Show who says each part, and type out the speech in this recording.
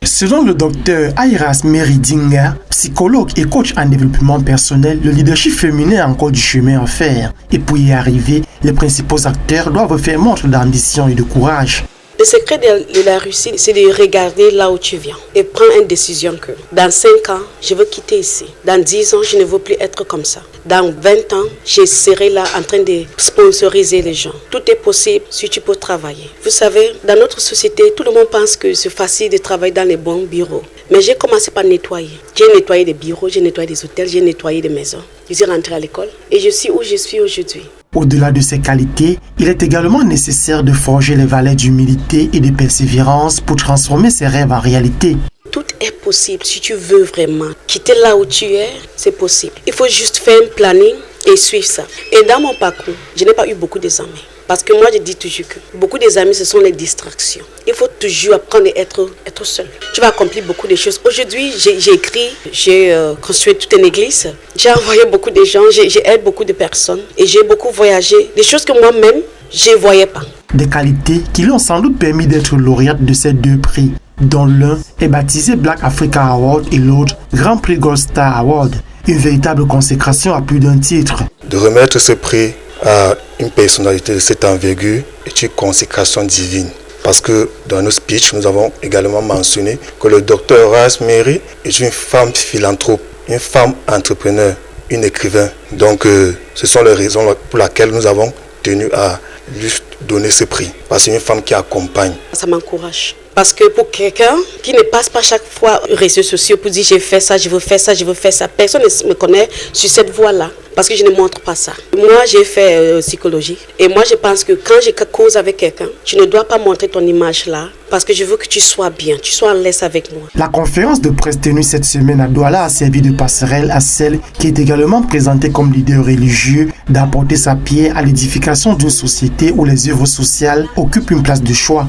Speaker 1: Selon le docteur Airas Meridinga, psychologue et coach en développement personnel, le leadership féminin a encore du chemin à faire. Et pour y arriver, les principaux acteurs doivent faire montre d'ambition et de courage.
Speaker 2: Le secret de la réussite, c'est de regarder là où tu viens et prendre une décision que dans 5 ans, je veux quitter ici. Dans 10 ans, je ne veux plus être comme ça. Dans 20 ans, je serai là en train de sponsoriser les gens. Tout est possible si tu peux travailler. Vous savez, dans notre société, tout le monde pense que c'est facile de travailler dans les bons bureaux. Mais j'ai commencé par nettoyer. J'ai nettoyé des bureaux, j'ai nettoyé des hôtels, j'ai nettoyé des maisons. Je suis rentrée à l'école et je suis où je suis aujourd'hui.
Speaker 1: Au-delà de ces qualités, il est également nécessaire de forger les valeurs d'humilité et de persévérance pour transformer ses rêves en réalité.
Speaker 2: Tout est possible si tu veux vraiment quitter là où tu es, c'est possible. Il faut juste faire un planning et suivre ça. Et dans mon parcours, je n'ai pas eu beaucoup d'amis. Parce que moi, je dis toujours que beaucoup des amis, ce sont les distractions. Il faut toujours apprendre à être seul. Tu vas accomplir beaucoup de choses. Aujourd'hui, j'ai écrit, j'ai construit toute une église. J'ai envoyé beaucoup de gens, j'ai aidé beaucoup de personnes. Et j'ai beaucoup voyagé. Des choses que moi-même, je ne voyais pas.
Speaker 1: Des qualités qui lui ont sans doute permis d'être lauréate de ces 2 prix, dont l'un est baptisé Black Africa Award et l'autre Grand Prix Gold Star Award. Une véritable consécration à plus d'un titre.
Speaker 3: De remettre ce prix à une personnalité de cette envergure est une consécration divine. Parce que dans nos speeches, nous avons également mentionné que le docteur Airas Meri est une femme philanthrope, une femme entrepreneur, une écrivain. Donc ce sont les raisons pour lesquelles nous avons tenu à lui donner ce prix. Parce que c'est une femme qui accompagne.
Speaker 2: Ça m'encourage. Parce que pour quelqu'un qui ne passe pas chaque fois aux réseaux sociaux pour dire j'ai fait ça, je veux faire ça, je veux faire ça, personne ne me connaît sur cette voie-là. Parce que je ne montre pas ça. Moi, j'ai fait psychologie. Et moi, je pense que quand je cause avec quelqu'un, tu ne dois pas montrer ton image là. Parce que je veux que tu sois bien, tu sois à l'aise avec moi.
Speaker 1: La conférence de presse tenue cette semaine à Douala a servi de passerelle à celle qui est également présentée comme leader religieux d'apporter sa pierre à l'édification d'une société où les œuvres sociales occupent une place de choix.